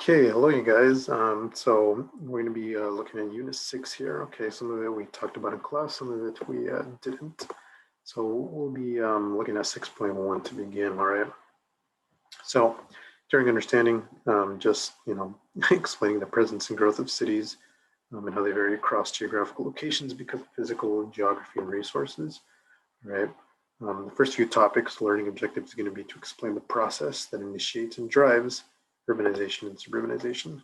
Okay, hello you guys. So we're going to be looking at Unit 6 here. Okay, some of it we talked about in class, some of it we didn't. So we'll be looking at 6.1 to begin, all right? So during understanding, just, explaining the presence and growth of cities and how they vary across geographical locations because of physical geography and resources, right? The first few topics, learning objectives, is going to be to explain the process that initiates and drives urbanization and suburbanization.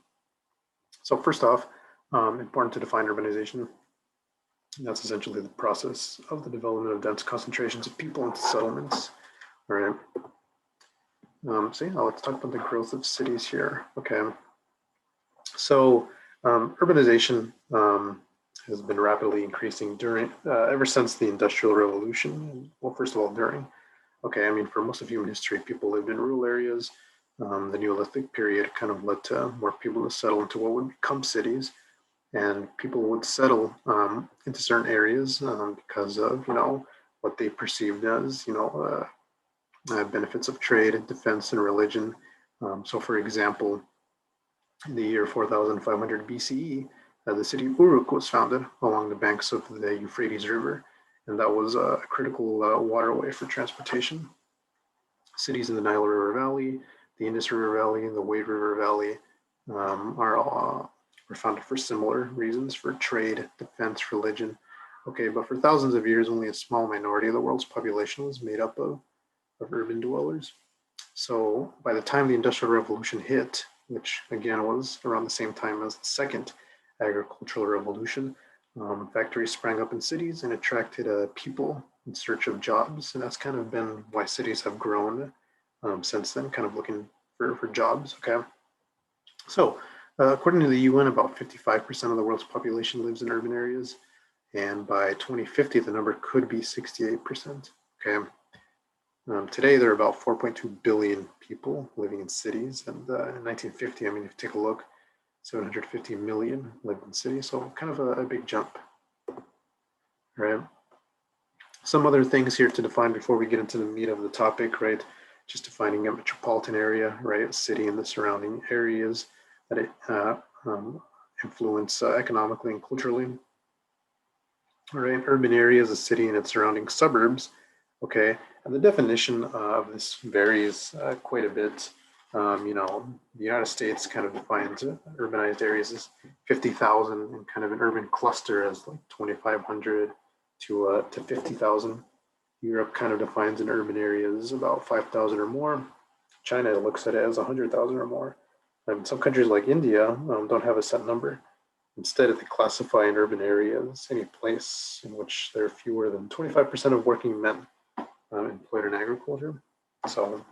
So first off, important to define urbanization. That's essentially the process of the development of dense concentrations of people into settlements. All right. So yeah, let's talk about the growth of cities here. Okay. So urbanization has been rapidly increasing during, ever since the Industrial Revolution. Well, first of all, during. Okay, I mean, for most of human history, people lived in rural areas. The Neolithic period kind of led to more people to settle into what would become cities, and people would settle into certain areas because of what they perceived as benefits of trade, defense, and religion. So, for example, in the year 4500 BCE, the city of Uruk was founded along the banks of the Euphrates River, and that was a critical waterway for transportation. Cities in the Nile River Valley, the Indus River Valley, and the Wade River Valley were founded for similar reasons, for trade, defense, religion. Okay, but for thousands of years, only a small minority of the world's population was made up of urban dwellers. So by the time the Industrial Revolution hit, which again was around the same time as the second agricultural revolution, factories sprang up in cities and attracted people in search of jobs. And that's kind of been why cities have grown since then, kind of looking for jobs, okay? So according to the UN, about 55% of the world's population lives in urban areas. And by 2050, the number could be 68%, okay? Today, there are about 4.2 billion people living in cities. And in 1950, I mean, if you take a look, 750 million lived in cities. So kind of a big jump, right? Some other things here to define before we get into the meat of the topic, right? Just defining a metropolitan area, right? A city and the surrounding areas that it influence economically and culturally. All right, urban area is a city and its surrounding suburbs. Okay, and the definition of this varies quite a bit. The United States kind of defines urbanized areas as 50,000 and kind of an urban cluster as like 2,500 to 50,000. Europe kind of defines an urban area as about 5,000 or more. China looks at it as 100,000 or more. Some countries like India don't have a set number. Instead, they classify an urban area as any place in which there are fewer than 25% of working men employed in agriculture. So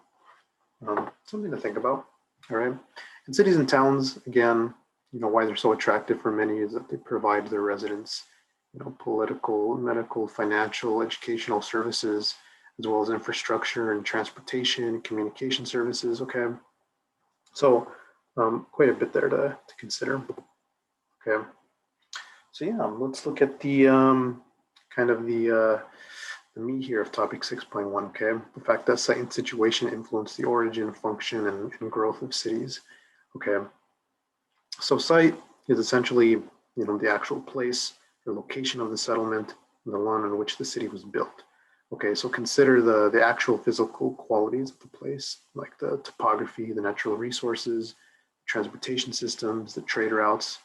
something to think about, all right? And cities and towns, again, why they're so attractive for many is that they provide their residents, political, medical, financial, educational services, as well as infrastructure and transportation, communication services, okay? So quite a bit there to consider, okay? So yeah, let's look at the kind of the meat here of topic 6.1, okay? The fact that site and situation influence the origin, function, and growth of cities, okay? So site is essentially, the actual place, the location of the settlement, and the land on which the city was built. Okay, so consider the actual physical qualities of the place, like the topography, the natural resources, transportation systems, the trade routes,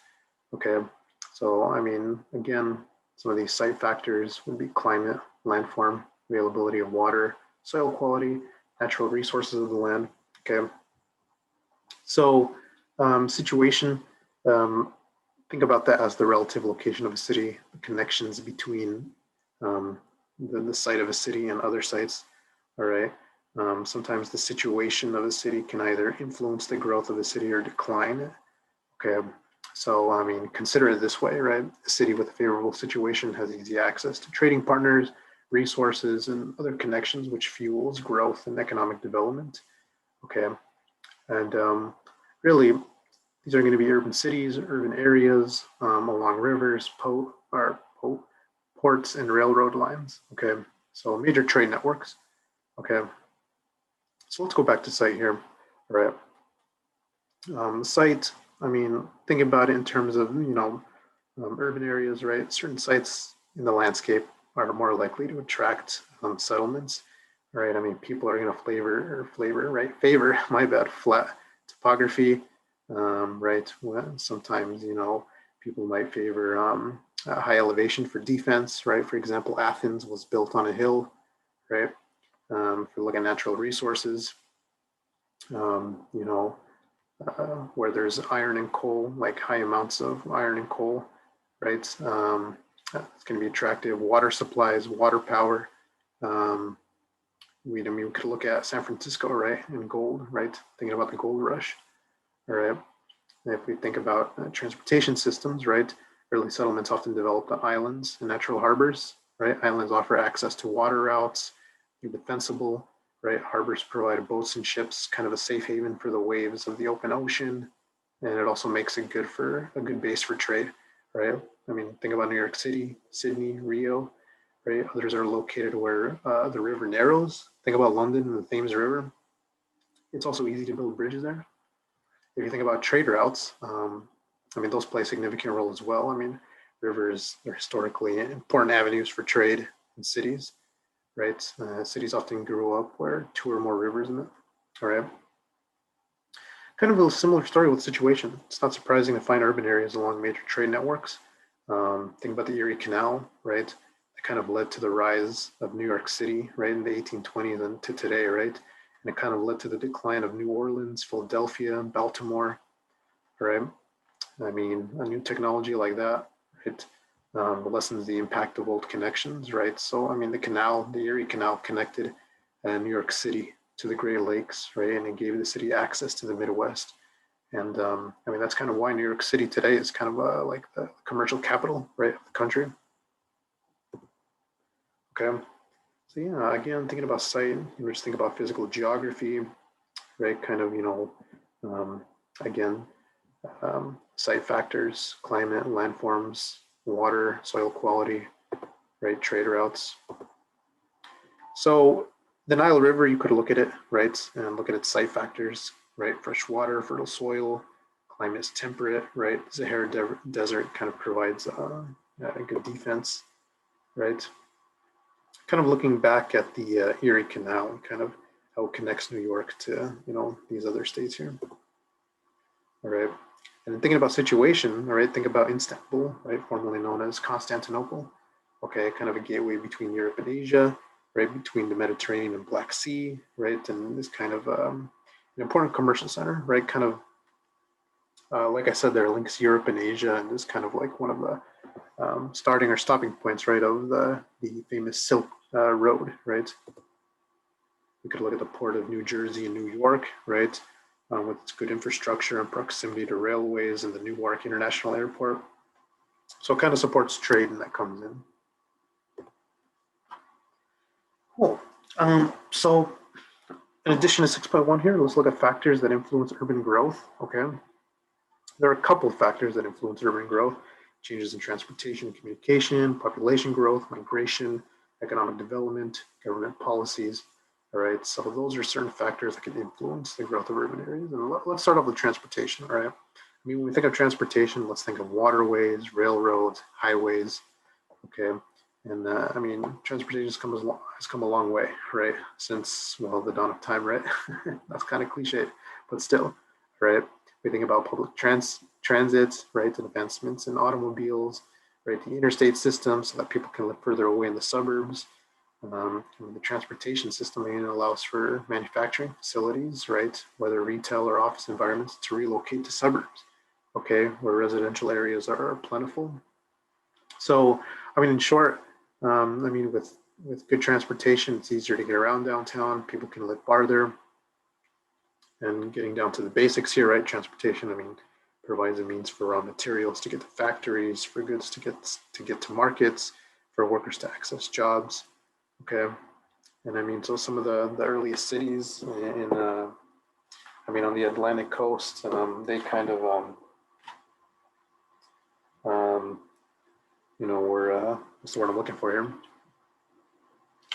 okay? So, I mean, again, some of these site factors would be climate, landform, availability of water, soil quality, natural resources of the land, okay? So situation, think about that as the relative location of a city, the connections between the site of a city and other sites, all right? Sometimes the situation of a city can either influence the growth of a city or decline it, okay? So, I mean, consider it this way, right? A city with a favorable situation has easy access to trading partners, resources, and other connections, which fuels growth and economic development, okay? And really, these are going to be urban cities, urban areas along rivers, ports, and railroad lines, okay? So major trade networks, okay? So let's go back to site here, all right? Site, I mean, think about it in terms of, urban areas, right? Certain sites in the landscape are more likely to attract settlements, right? I mean, people are going to favor, my bad, flat topography, right? Well, sometimes, people might favor high elevation for defense, right? For example, Athens was built on a hill, right? If we look at natural resources, you know, where there's iron and coal, like high amounts of iron and coal, right? It's going to be attractive. Water supplies, water power. Um, we could look at San Francisco, right, and gold, right? Thinking about the gold rush, all right? And if we think about transportation systems, right, early settlements often developed on islands and natural harbors, right? Islands offer access to water routes, they're defensible, right? Harbors provide boats and ships, kind of a safe haven for the waves of the open ocean, and it also makes it a good base for trade, right? I mean, think about New York City, Sydney, Rio, right? Others are located where the river narrows. Think about London and the Thames River. It's also easy to build bridges there. If you think about trade routes, I mean, those play a significant role as well. I mean, rivers are historically important avenues for trade in cities, right? Cities often grew up where two or more rivers met, all right? Kind of a similar story with situation. It's not surprising to find urban areas along major trade networks. Think about the Erie Canal, right? It kind of led to the rise of New York City, right, in the 1820s and to today, right? And it kind of led to the decline of New Orleans, Philadelphia, Baltimore, right? I mean, a new technology like that, right, lessens the impact of old connections, right? So, I mean, the Erie Canal connected New York City to the Great Lakes, right? And it gave the city access to the Midwest. And I mean, that's kind of why New York City today is kind of like the commercial capital, right, of the country. Okay. So, yeah, again, thinking about site, just think about physical geography, right? Kind of, again, site factors, climate, landforms, water, soil quality, right? Trade routes. So the Nile River, you could look at it, right? And look at its site factors, right? Fresh water, fertile soil, climate is temperate, right? Sahara Desert kind of provides a good defense, right? Kind of looking back at the Erie Canal and kind of how it connects New York to, these other states here. All right. And thinking about situation, all right, think about Istanbul, right, formerly known as Constantinople. Okay, kind of a gateway between Europe and Asia, right, between the Mediterranean and Black Sea, right, and this kind of an important commercial center, right, kind of, like I said, there links Europe and Asia, and is kind of like one of the starting or stopping points, right, of the famous Silk Road, right. We could look at the port of New Jersey and New York, right, with its good infrastructure and proximity to railways and the Newark International Airport. So it kind of supports trade and that comes in. Cool. So in addition to 6.1 here, let's look at factors that influence urban growth, okay? There are a couple of factors that influence urban growth: changes in transportation and communication, population growth, migration, economic development, government policies. All right, so those are certain factors that can influence the growth of urban areas. And let's start off with transportation, all right? I mean, when we think of transportation, let's think of waterways, railroads, highways, okay? And I mean, transportation has come a long way, right? Since, well, the dawn of time, right? That's kind of cliche, but still, right? We think about public transit, right? And advancements in automobiles, right? The interstate system so that people can live further away in the suburbs. The transportation system allows for manufacturing facilities, right? Whether retail or office environments to relocate to suburbs, okay? Where residential areas are plentiful. So, I mean, in short, I mean, with good transportation, it's easier to get around downtown. People can live farther. And getting down to the basics here, right? Transportation, I mean, provides a means for raw materials to get to factories, for goods to get to markets, for workers to access jobs. Okay, and I mean, so some of the earliest cities I mean, on the Atlantic coast, they kind of, were what's the word I'm looking for here?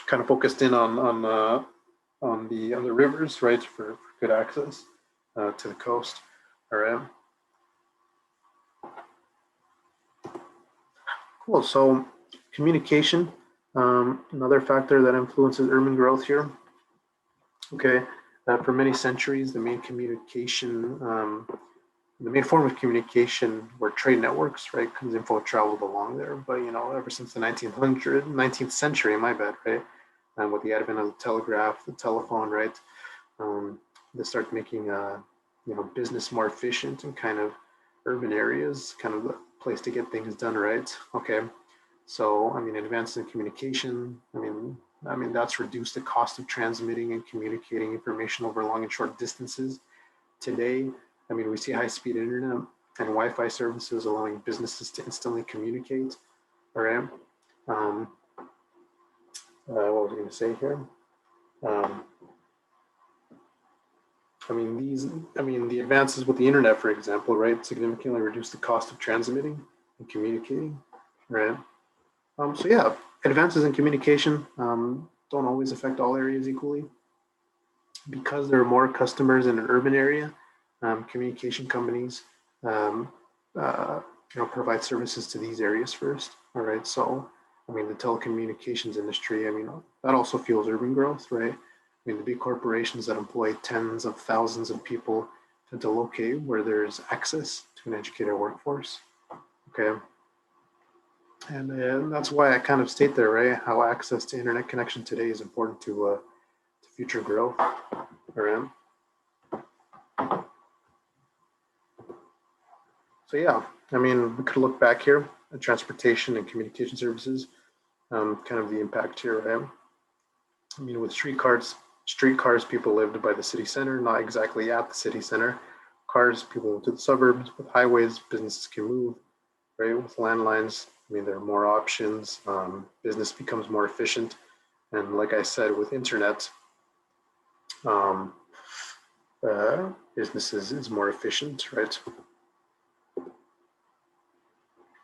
Kind of focused in on the rivers, right, for good access to the coast. All right. Cool. So communication, another factor that influences urban growth here. Okay. For many centuries, the main form of communication were trade networks, right? Because info traveled along there. But, ever since the 19th century, my bad, right? And with the advent of the telegraph, the telephone, right? Um, they start making, business more efficient and kind of urban areas, kind of the place to get things done, right? Okay. So, advances in communication, that's reduced the cost of transmitting and communicating information over long and short distances. Today, we see high-speed internet and Wi-Fi services allowing businesses to instantly communicate. All right. Um, what was I going to say here? Um, the advances with the internet, for example, right, significantly reduce the cost of transmitting and communicating, right? So yeah, advances in communication don't always affect all areas equally. Because there are more customers in an urban area, communication companies, um, provide services to these areas first. All right, so the telecommunications industry, that also fuels urban growth, right? The big corporations that employ tens of thousands of people tend to locate where there's access to an educated workforce. Okay, and that's why I kind of state there, right? How access to internet connection today is important to future growth. All right. So yeah, we could look back here at transportation and communication services, kind of the impact here, right? With streetcars, people lived by the city center, not exactly at the city center. Cars, people move to the suburbs. With highways, businesses can move, right? With landlines, there are more options. Business becomes more efficient. And like I said, with internet, um, business is more efficient, right?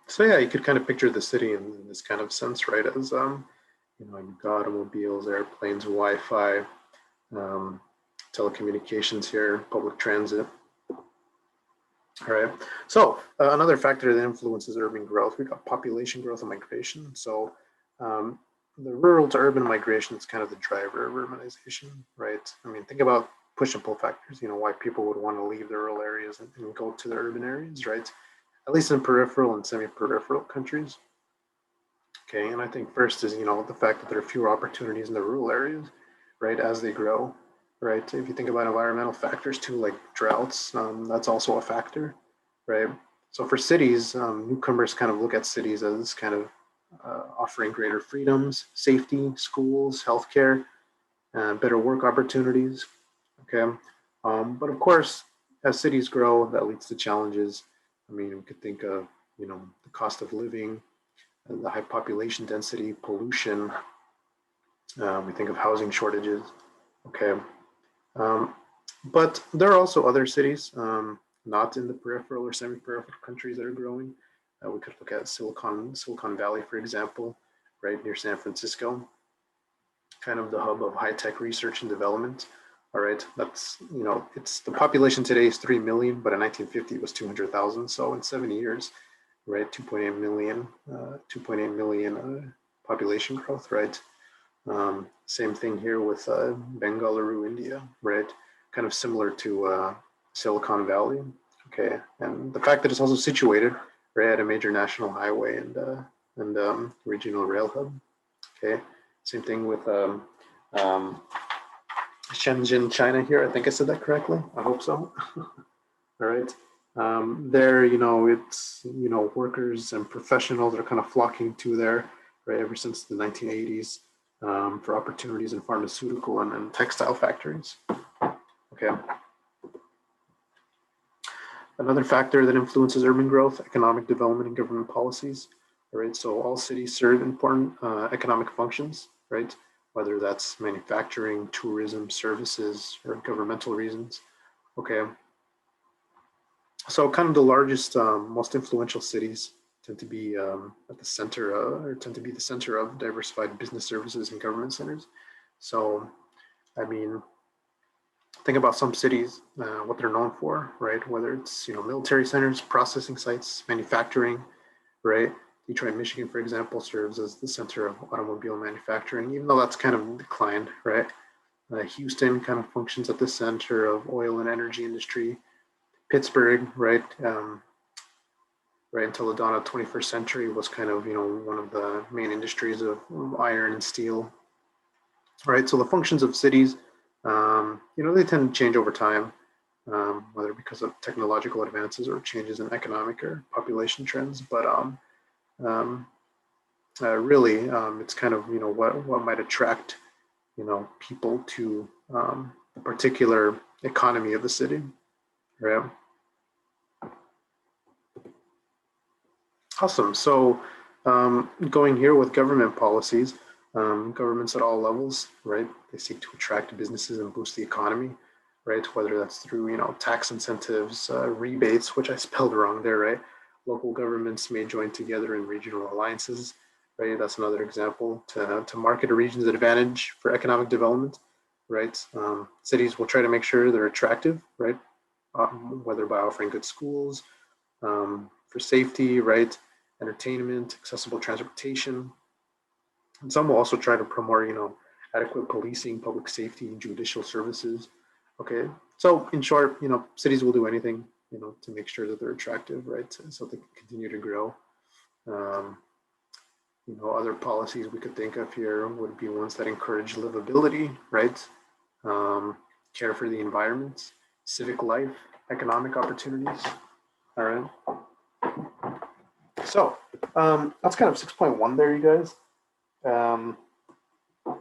So yeah, you could kind of picture the city in this kind of sense, right? As you've got automobiles, airplanes, Wi-Fi, telecommunications here, public transit. All right. So another factor that influences urban growth, we've got population growth and migration. So the rural to urban migration is kind of the driver of urbanization, right? Think about push and pull factors. Why people would want to leave the rural areas and go to the urban areas, right? At least in peripheral and semi-peripheral countries. Okay, and I think first is, the fact that there are fewer opportunities in the rural areas, right, as they grow, right? If you think about environmental factors too, like droughts, that's also a factor, right? So for cities, newcomers kind of look at cities as kind of offering greater freedoms, safety, schools, healthcare, better work opportunities, okay? But of course, as cities grow, that leads to challenges. We could think of, the cost of living, the high population density, pollution. We think of housing shortages. Okay. Um, but there are also other cities, not in the peripheral or semi-peripheral countries that are growing. We could look at Silicon Valley, for example, right near San Francisco, kind of the hub of high-tech research and development. All right, that's, it's the population today is 3 million, but in 1950 it was 200,000. So in 7 years, right, 2.8 million population growth, right? Same thing here with Bengaluru, India, right? Kind of similar to Silicon Valley. Okay, and the fact that it's also situated right at a major national highway and regional rail hub. Okay, same thing with Shenzhen, China here. I think I said that correctly. I hope so. All right. There, it's, workers and professionals are kind of flocking to there, right, ever since the 1980s for opportunities in pharmaceutical and textile factories. Okay. Another factor that influences urban growth, economic development and government policies. All right, so all cities serve important economic functions, right? Whether that's manufacturing, tourism, services, or governmental reasons. Okay. So kind of the largest, most influential cities tend to be at the center, or tend to be the center of diversified business services and government centers. So, think about some cities, what they're known for, right? Whether it's, military centers, processing sites, manufacturing, right? Detroit, Michigan, for example, serves as the center of automobile manufacturing, even though that's kind of declined, right? Houston kind of functions at the center of oil and energy industry. Pittsburgh, right, right until the dawn of the 21st century was kind of, one of the main industries of iron and steel, right? So the functions of cities, they tend to change over time, whether because of technological advances or changes in economic or population trends. But um, really, it's kind of, what might attract, people to the particular economy of the city, right? Awesome. So going here with government policies, governments at all levels, right? They seek to attract businesses and boost the economy, right? Whether that's through, tax incentives, rebates, which I spelled wrong there, right? Local governments may join together in regional alliances, right? That's another example to market a region's advantage for economic development, right? Cities will try to make sure they're attractive, right? Whether by offering good schools, for safety, right? Entertainment, accessible transportation. And some will also try to promote, adequate policing, public safety, judicial services. Okay. So in short, cities will do anything, to make sure that they're attractive, right? So they can continue to grow. Um, other policies we could think of here would be ones that encourage livability, right? Care for the environment, civic life, economic opportunities. All right. So that's kind of 6.1 there, you guys. Um, let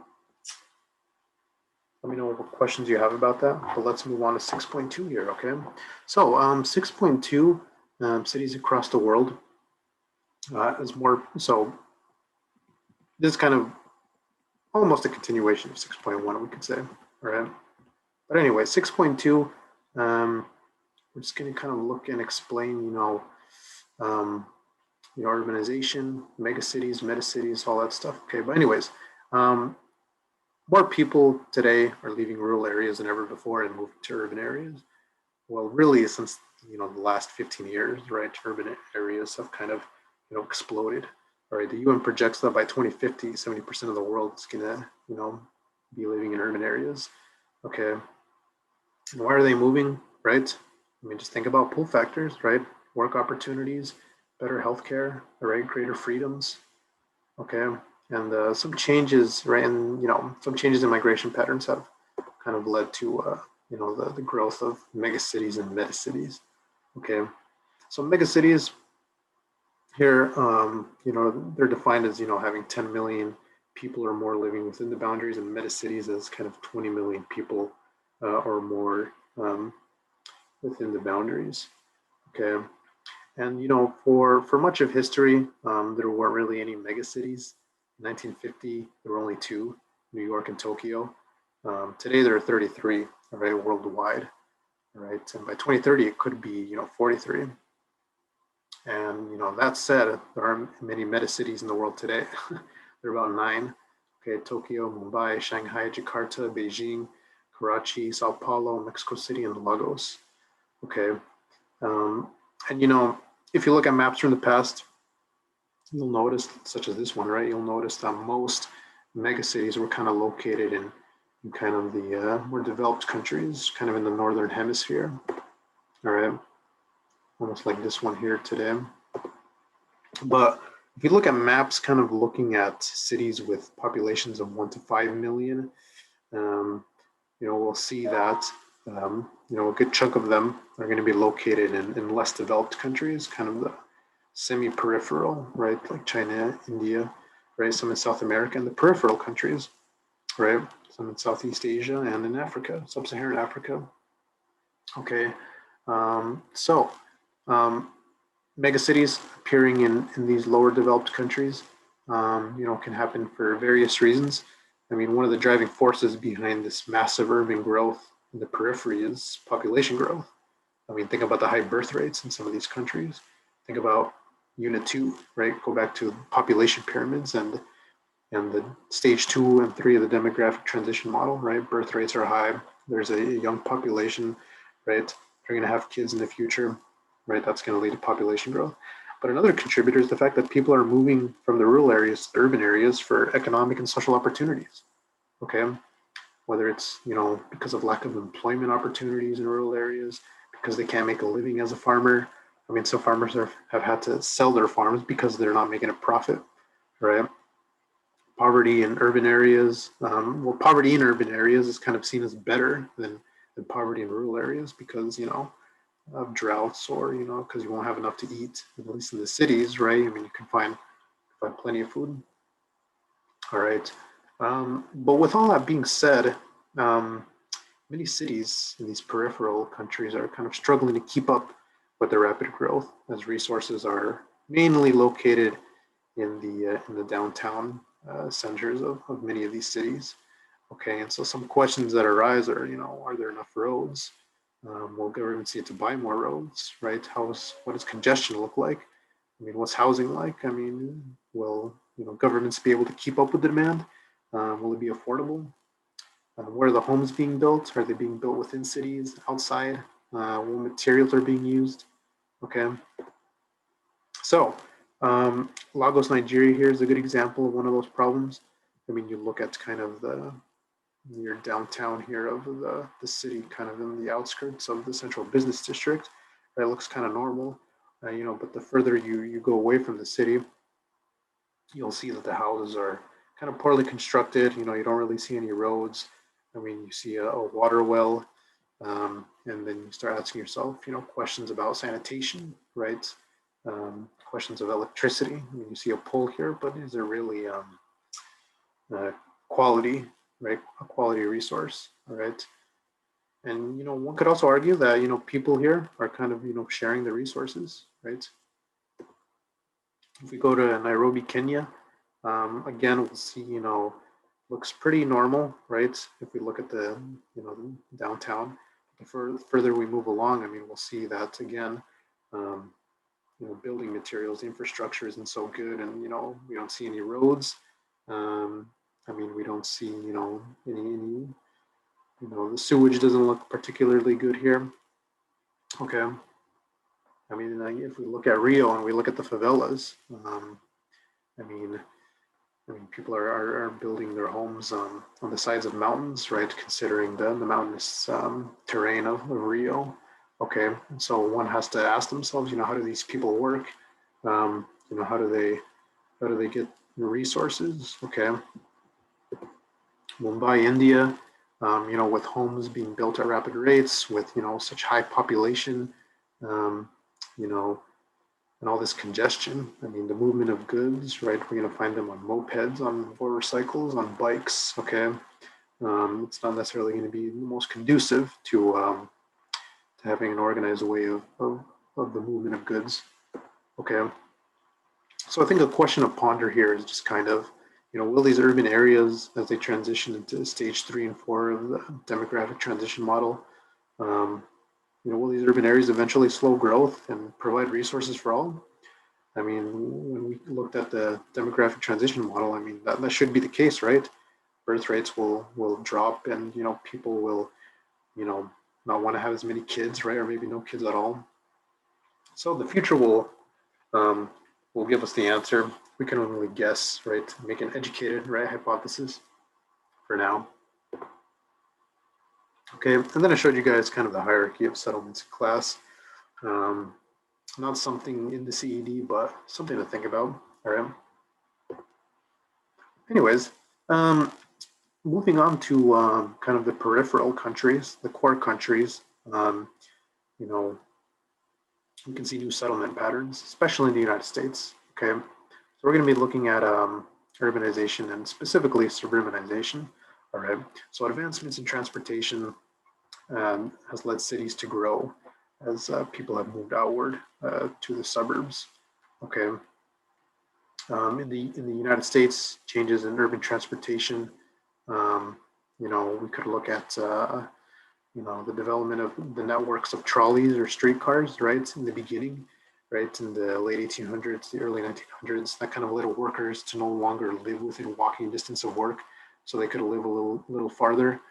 me know what questions you have about that. But let's move on to 6.2 here, okay? So 6.2, cities across the world is more, so this is kind of almost a continuation of 6.1, we could say, all right? But anyway, 6.2, we're just gonna kind of look and explain, urbanization, megacities, metacities, all that stuff. Okay, but anyways, more people today are leaving rural areas than ever before and moving to urban areas. Well, really, since the last 15 years, right, urban areas have kind of exploded. All right, the UN projects that by 2050, 70% of the world is gonna be living in urban areas. Okay, and why are they moving? Right, I mean, just think about pull factors, right? Work opportunities, better healthcare, all right, greater freedoms. Okay, and some changes, right, and some changes in migration patterns have kind of led to the growth of megacities and metacities. Okay, so megacities here, they're defined as having 10 million people or more living within the boundaries, and metacities as kind of 20 million people or more within the boundaries. Okay, and for much of history, there weren't really any megacities. In 1950, there were only two, New York and Tokyo. Today there are 33, all right, worldwide, all right, and by 2030 it could be 43. And that said, there aren't many metacities in the world today. There are about 9. Okay, Tokyo, Mumbai, Shanghai, Jakarta, Beijing, Karachi, Sao Paulo, Mexico City, and Lagos. Okay, and if you look at maps from the past, you'll notice, such as this one, right? You'll notice that most megacities were kind of located in kind of the more developed countries, kind of in the northern hemisphere. All right, almost like this one here today. But if you look at maps, kind of looking at cities with populations of 1 to 5 million, we'll see that a good chunk of them are going to be located in less developed countries, kind of the semi-peripheral, right, like China, India, right, some in South America, and the peripheral countries, right, some in Southeast Asia and in Africa, sub-Saharan Africa. Okay, so megacities appearing in these lower developed countries, can happen for various reasons. I mean, one of the driving forces behind this massive urban growth in the periphery is population growth. I mean, think about the high birth rates in some of these countries. Think about Unit 2, right? Go back to population pyramids and the stage 2 and 3 of the demographic transition model, right? Birth rates are high, there's a young population, right? They're going to have kids in the future, right? That's going to lead to population growth. But another contributor is the fact that people are moving from the rural areas to urban areas for economic and social opportunities. Okay, whether it's because of lack of employment opportunities in rural areas, because they can't make a living as a farmer. I mean, some farmers have had to sell their farms because they're not making a profit, right? Poverty in urban areas. Well, poverty in urban areas is kind of seen as better than poverty in rural areas because of droughts or because you won't have enough to eat, at least in the cities, right? I mean, you can find plenty of food. All right. But with all that being said, um, many cities in these peripheral countries are kind of struggling to keep up with the rapid growth as resources are mainly located in the downtown centers of many of these cities. Okay, and so some questions that arise are, are there enough roads? Will governments need to buy more roads, right? What does congestion look like? I mean, what's housing like? I mean, will governments be able to keep up with the demand? Will it be affordable? Where are the homes being built? Are they being built within cities, outside? What materials are being used? Okay. So Lagos, Nigeria here is a good example of one of those problems. I mean, you look at kind of your downtown here of the city, kind of in the outskirts of the central business district. That looks kind of normal, but the further you go away from the city, you'll see that the houses are kind of poorly constructed. You don't really see any roads. I mean, you see a water well, and then you start asking yourself, questions about sanitation, right? Questions of electricity. I mean, you see a pole here, but is there really quality, right? A quality resource, all right? And one could also argue that people here are kind of sharing the resources, right? If we go to Nairobi, Kenya, again we'll see looks pretty normal, right? If we look at the downtown, the further we move along, I mean we'll see that again. Building materials, the infrastructure isn't so good, and we don't see any roads. I mean, we don't see any the sewage doesn't look particularly good here. Okay. I mean, if we look at Rio and we look at the favelas, I mean, people are building their homes on the sides of mountains, right? Considering the mountainous terrain of Rio. Okay, and so one has to ask themselves, how do these people work? How do they get the resources? Okay, Mumbai, India, with homes being built at rapid rates, with such high population, you know, and all this congestion. I mean, the movement of goods, right? We're going to find them on mopeds, on motorcycles, on bikes. Okay, it's not necessarily going to be the most conducive to having an organized way of the movement of goods. Okay, so I think a question to ponder here is just kind of, will these urban areas, as they transition into stage 3 and 4 of the demographic transition model, will these urban areas eventually slow growth and provide resources for all? I mean, when we looked at the demographic transition model, I mean, that should be the case, right? Birth rates will drop, and people will, not want to have as many kids, right? Or maybe no kids at all. So the future will give us the answer. We can only guess, right? Make an educated, right, hypothesis for now. Okay, and then I showed you guys kind of the hierarchy of settlements in class. Not something in the CED, but something to think about. All right. Anyways, moving on to kind of the peripheral countries, the core countries. You can see new settlement patterns, especially in the United States. Okay, so we're going to be looking at urbanization and specifically suburbanization. All right, so advancements in transportation has led cities to grow as people have moved outward to the suburbs. Okay, in the United States, changes in urban transportation. We could look at the development of the networks of trolleys or streetcars, right, in the beginning, right, in the late 1800s, the early 1900s, that kind of led workers to no longer live within walking distance of work, so they could live a little farther.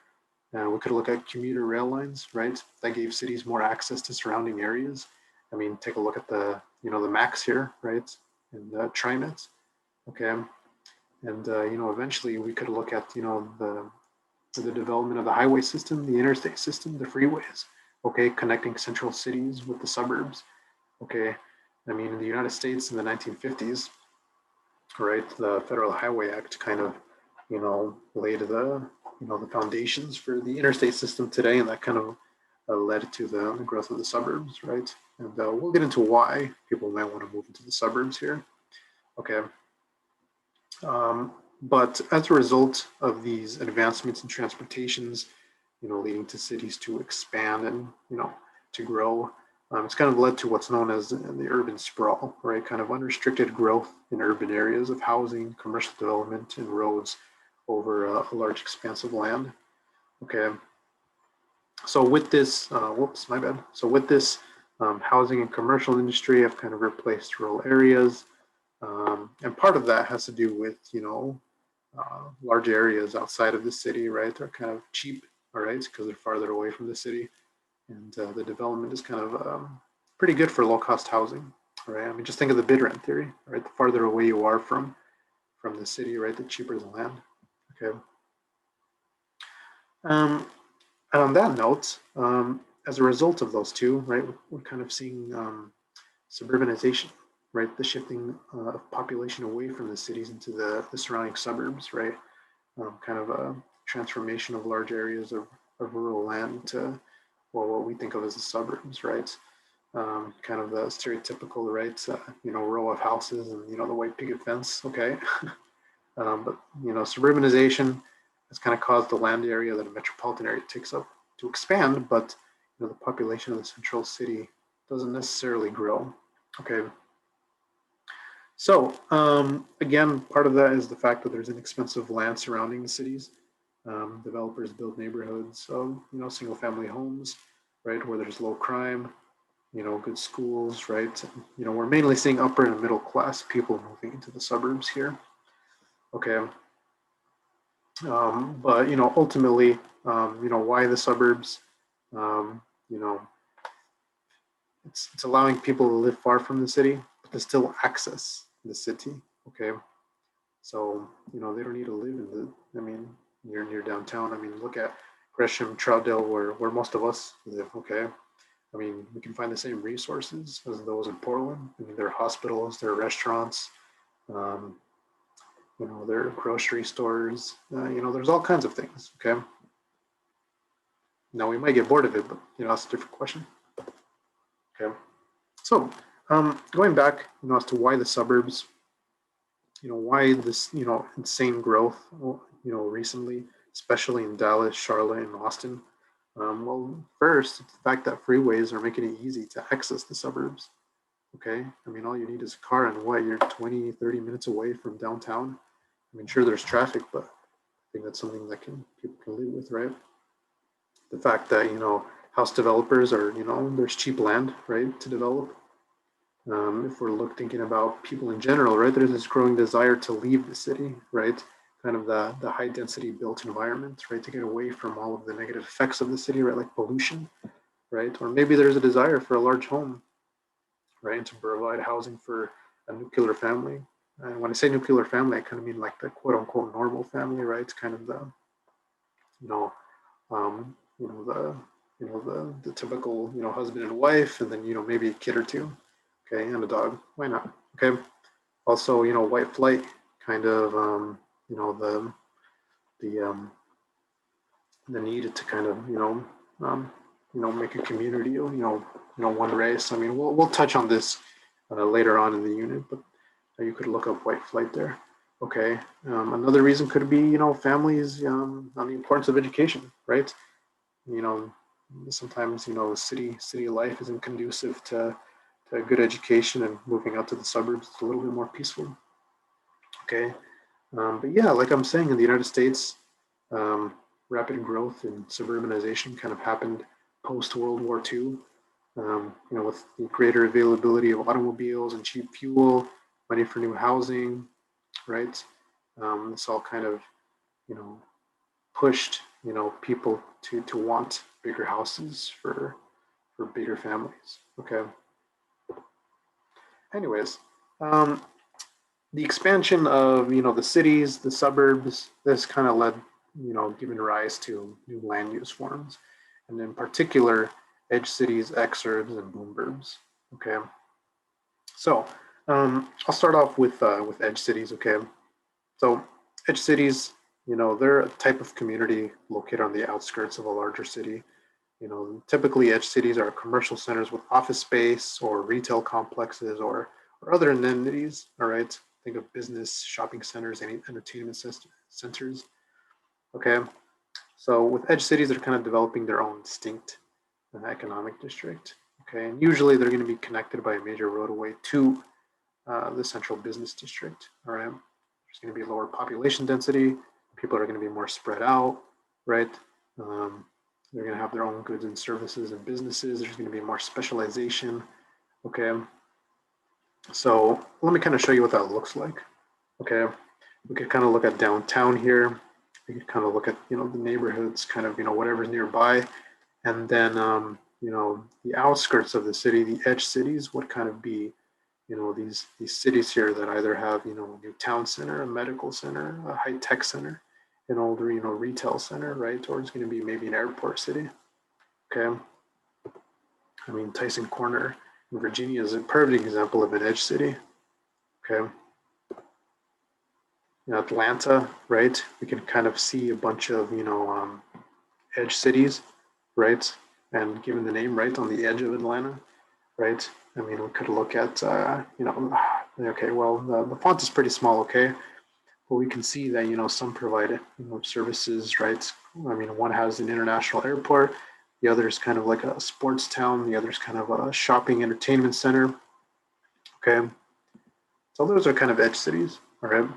We could look at commuter rail lines, right? That gave cities more access to surrounding areas. I mean, take a look at the, the max here, right? And the TriMet, okay? And, eventually we could look at, the development of the highway system, the interstate system, the freeways, okay? Connecting central cities with the suburbs, okay? I mean, in the United States in the 1950s, right, the Federal Highway Act kind of, laid the, the foundations for the interstate system today, and that kind of led to the growth of the suburbs, right? And we'll get into why people might want to move into the suburbs here. Okay. But as a result of these advancements in transportations, leading to cities to expand and, to grow, it's kind of led to what's known as the urban sprawl, right? Kind of unrestricted growth in urban areas of housing, commercial development, and roads over a large expanse of land. Okay. So with this, whoops, my bad. So with this housing and commercial industry have kind of replaced rural areas. And part of that has to do with, large areas outside of the city, right? They're kind of cheap, all right, because they're farther away from the city. And the development is kind of pretty good for low-cost housing, right? I mean, just think of the bid rent theory, right? The farther away you are from the city, right, the cheaper the land. Okay. And on that note, as a result of those two, right, we're kind of seeing suburbanization, right? The shifting of population away from the cities into the surrounding suburbs, right? Kind of a transformation of large areas of rural land to, well, what we think of as the suburbs, right? Kind of the stereotypical, right? Row of houses and, the white picket fence, okay? But, suburbanization has kind of caused the land area that a metropolitan area takes up to expand, but, the population of the central city doesn't necessarily grow, okay? So again, part of that is the fact that there's inexpensive land surrounding the cities. Developers build neighborhoods of, single family homes, right, where there's low crime, good schools, right? We're mainly seeing upper and middle class people moving into the suburbs here. Okay. But, ultimately, why the suburbs? It's allowing people to live far from the city, but to still access the city. Okay. So, they don't need to live in near downtown. I mean, look at Gresham, Troutdale, where most of us live. Okay. I mean, we can find the same resources as those in Portland. I mean, there are hospitals, there are restaurants, there are grocery stores, there's all kinds of things. Okay. Now we might get bored of it, but that's a different question. Okay. So going back, as to why the suburbs, why this, insane growth, recently, especially in Dallas, Charlotte, and Austin. Well, first, it's the fact that freeways are making it easy to access the suburbs. Okay. I mean, all you need is a car and what, you're 20, 30 minutes away from downtown. I mean, sure, there's traffic, but I think that's something that people can live with, right? The fact that, house developers are, there's cheap land, right, to develop. If we're thinking about people in general, right, there's this growing desire to leave the city, right? Kind of the high density built environment, right, to get away from all of the negative effects of the city, right, like pollution, right? Or maybe there's a desire for a large home, right, to provide housing for a nuclear family. And when I say nuclear family, I kind of mean like the quote unquote normal family, right? It's kind of the, the typical, husband and wife, and then, maybe a kid or two, okay, and a dog. Why not? Okay. Also, white flight, kind of, the need to kind of, make a community, one race. I mean, we'll touch on this later on in the unit, but you could look up white flight there. Okay. Another reason could be, families on the importance of education, right? Sometimes, city life isn't conducive to good education, and moving out to the suburbs is a little bit more peaceful. Okay. But yeah, like I'm saying, in the United States, rapid growth and suburbanization kind of happened post World War II. With the greater availability of automobiles and cheap fuel, money for new housing, right? This all kind of, pushed you know, people to want bigger houses for bigger families. Okay. Anyways, the expansion of, you know, the cities, the suburbs, this kind of led, you know, giving rise to new land use forms, and in particular, edge cities, exurbs, and boomburbs. Okay. So I'll start off with edge cities. Okay. So edge cities, you know, they're a type of community located on the outskirts of a larger city. You know, typically edge cities are commercial centers with office space or retail complexes or other amenities. All right. Think of business, shopping centers, and entertainment centers. Okay. So with edge cities, they're kind of developing their own distinct economic district. Okay. And usually they're going to be connected by a major roadway to the central business district. All right. There's going to be lower population density. People are going to be more spread out, right? They're going to have their own goods and services and businesses. There's going to be more specialization. Okay. So let me kind of show you what that looks like. Okay. We could kind of look at downtown here. We could kind of look at, you know, the neighborhoods, kind of, you know, whatever's nearby. And then, you know, the outskirts of the city, the edge cities would kind of be, you know, these cities here that either have, you know, a new town center, a medical center, a high tech center, an older, you know, retail center, right? Or it's going to be maybe an airport city. Okay. I mean, Tyson Corner in Virginia is a perfect example of an edge city. Okay. In Atlanta, right? We can kind of see a bunch of, you know, edge cities, right? And given the name, right, on the edge of Atlanta, right? I mean, we could look at, you know, okay, well, the font is pretty small, okay? But we can see that, you know, some provide, you know, services, right? I mean, one has an international airport, the other is kind of like a sports town, the other is kind of a shopping entertainment center, okay? So those are kind of edge cities, all right?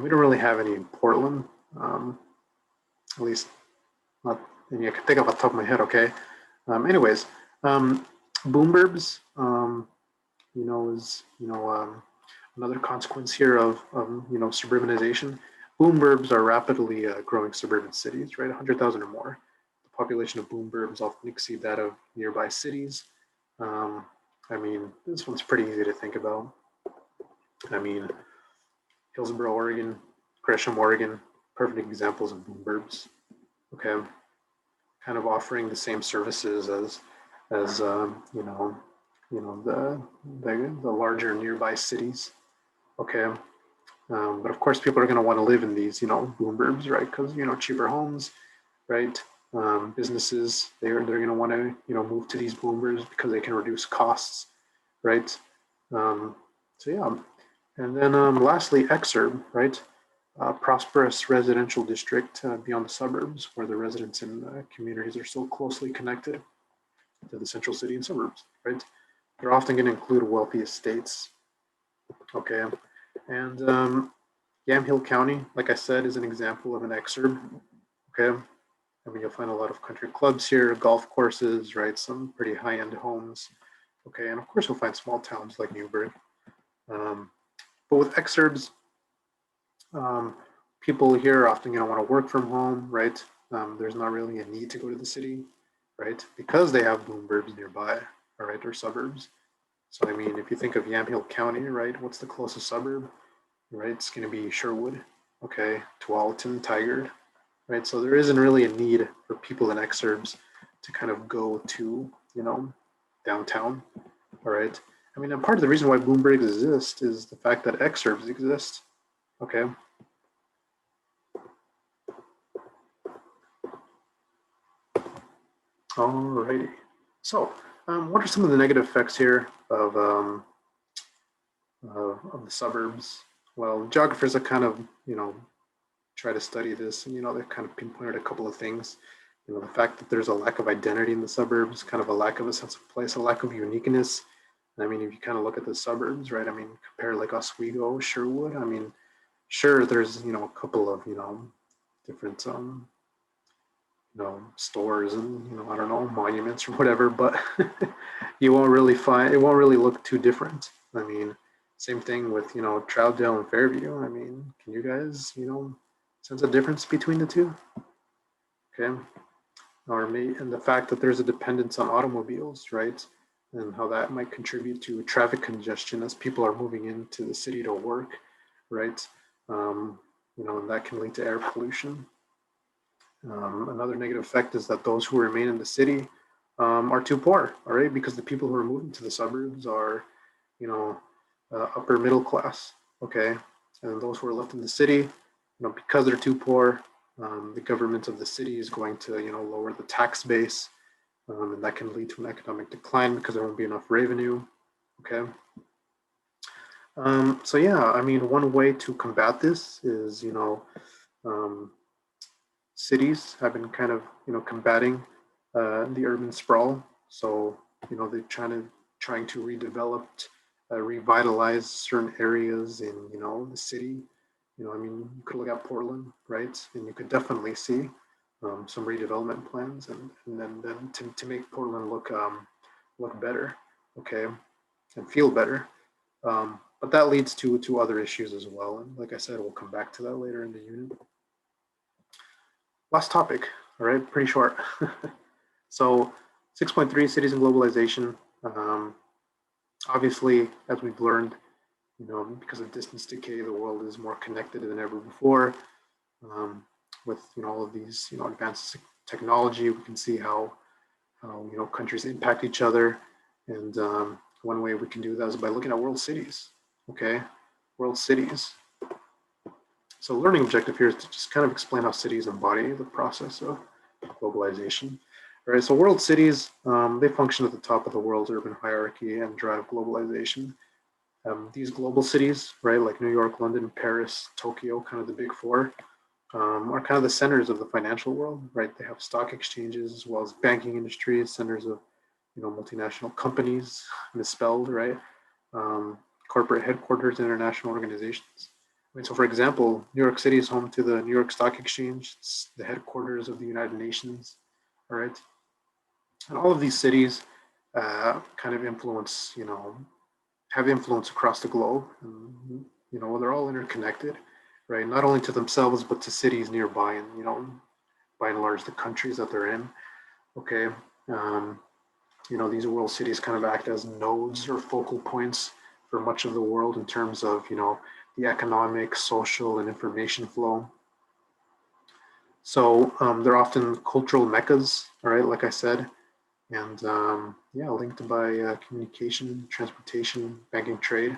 We don't really have any in Portland, at least not any I can think of off the top of my head, okay? Anyways, boomburbs, you know, is, you know, another consequence here of you know, suburbanization. Boomburbs are rapidly growing suburban cities, right? 100,000 or more. The population of boomburbs often exceed that of nearby cities. I mean, this one's pretty easy to think about. I mean, Hillsboro, Oregon, Gresham, Oregon, perfect examples of boomburbs. Okay, kind of offering the same services as you know, the larger nearby cities. Okay. But of course, people are going to want to live in these, you know, boomburbs, right? Because, you know, cheaper homes, right? Businesses, they're going to want to, you know, move to these boomburbs because they can reduce costs, right? So yeah. And then lastly, exurb, right? Prosperous residential district beyond the suburbs, where the residents and communities are so closely connected to the central city and suburbs, right? They're often going to include wealthy estates. Okay. And Yamhill County, like I said, is an example of an exurb. Okay. I mean, you'll find a lot of country clubs here, golf courses, right? Some pretty high-end homes. Okay. And of course, you'll find small towns like Newburgh. But with exurbs, people here are often going to want to work from home, right? There's not really a need to go to the city, right? Because they have boomburbs nearby, all right, or suburbs. So, I mean, if you think of Yamhill County, right, what's the closest suburb, right? It's going to be Sherwood, okay, Tualatin, Tigard, right? So there isn't really a need for people in exurbs to kind of go to, you know, downtown, all right? I mean, and part of the reason why boomburbs exist is the fact that exurbs exist, okay? Alrighty. So, what are some of the negative effects here of the suburbs? Well, geographers have kind of, you know, try to study this, and you know, they've kind of pinpointed a couple of things. You know, the fact that there's a lack of identity in the suburbs, kind of a lack of a sense of place, a lack of uniqueness. And I mean, if you kind of look at the suburbs, right? I mean, compare like Oswego, Sherwood. I mean, sure, there's, you know, a couple of, you know, different you know, stores and, you know, I don't know, monuments or whatever, but you won't really find, it won't really look too different. I mean, same thing with, you know, Troutdale and Fairview. I mean, can you guys, you know, sense a difference between the two? okay? And the fact that there's a dependence on automobiles, right? And how that might contribute to traffic congestion as people are moving into the city to work, right? And that can lead to air pollution. Another negative effect is that those who remain in the city are too poor, all right? Because the people who are moving to the suburbs are, upper middle class, okay? And those who are left in the city, because they're too poor, the government of the city is going to, lower the tax base, and that can lead to an economic decline because there won't be enough revenue, okay? So yeah, I mean, one way to combat this is, um, cities have been kind of, combating the urban sprawl. So, they're trying to revitalize certain areas in, the city. I mean, you could look at Portland, right? And you could definitely see some redevelopment plans, and then to make Portland look better, okay, and feel better. But that leads to other issues as well. And like I said, we'll come back to that later in the unit. Last topic, all right, pretty short. So 6.3, cities and globalization. Obviously, as we've learned, because of distance decay, the world is more connected than ever before. With all of these advances in technology, we can see how countries impact each other, and one way we can do that is by looking at world cities. Okay, world cities. So learning objective here is to just kind of explain how cities embody the process of globalization. All right, so world cities, they function at the top of the world's urban hierarchy and drive globalization. These global cities, right, like New York, London, Paris, Tokyo, kind of the big four, are kind of the centers of the financial world, right? They have stock exchanges as well as banking industries, centers of multinational companies, misspelled, right? Corporate headquarters, international organizations. I mean, so for example, New York City is home to the New York Stock Exchange. It's the headquarters of the United Nations, all right? And all of these cities kind of have influence across the globe. And, they're all interconnected, right? Not only to themselves, but to cities nearby and, by and large, the countries that they're in, okay? These world cities kind of act as nodes or focal points for much of the world in terms of, the economic, social, and information flow. So they're often cultural meccas, all right, like I said, and linked by communication, transportation, banking, trade,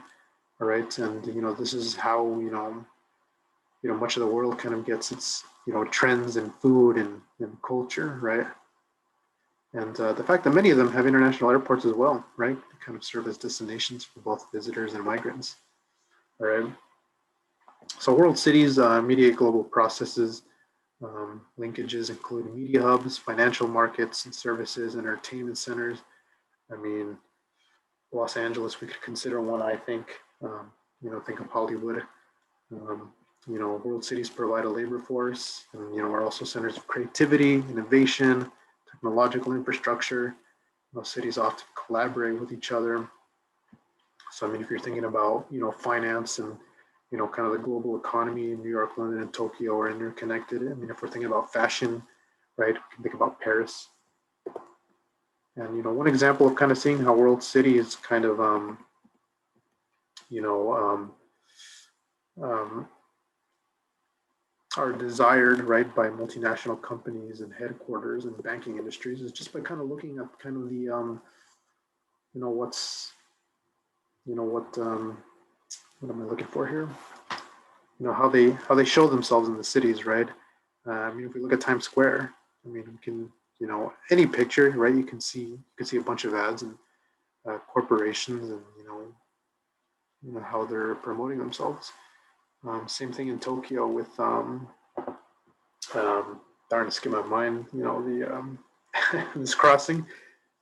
all right, and this is how much of the world kind of gets its trends in food and culture, right? And the fact that many of them have international airports as well, right? They kind of serve as destinations for both visitors and migrants, all right? So world cities mediate global processes. Linkages include media hubs, financial markets and services, entertainment centers. I mean, Los Angeles, we could consider one, I think. Think of Hollywood. World cities provide a labor force, and are also centers of creativity, innovation, technological infrastructure. Cities often collaborate with each other. So, I mean, if you're thinking about, finance and, kind of the global economy, New York, London, and Tokyo are interconnected. I mean, if we're thinking about fashion, right, we can think about Paris. And, one example of kind of seeing how world cities kind of, are desired, right, by multinational companies and headquarters and banking industries is just by kind of looking at kind of the, what's, what am I looking for here? How they show themselves in the cities, right? I mean, if we look at Times Square, I mean, we can, any picture, right? You can see a bunch of ads and corporations, and how they're promoting themselves. Same thing in Tokyo with darn, it skipped my mind. The this crossing.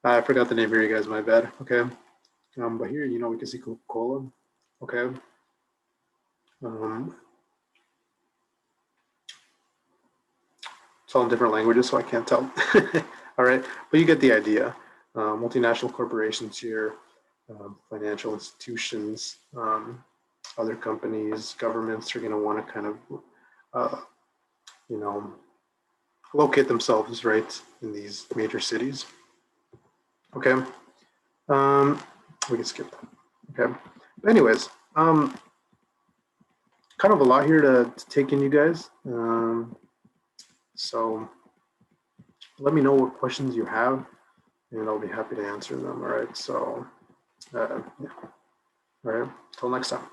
I forgot the name here, you guys. My bad. Okay. But here, we can see Coca-Cola. Okay. It's all in different languages, so I can't tell. All right, but you get the idea. Multinational corporations here, financial institutions, other companies, governments are going to want to kind of, uh, you know, locate themselves, right, in these major cities. Okay, we can skip that. Okay, but anyways, kind of a lot here to take in, you guys. So let me know what questions you have, and I'll be happy to answer them. All right, so yeah. All right, till next time.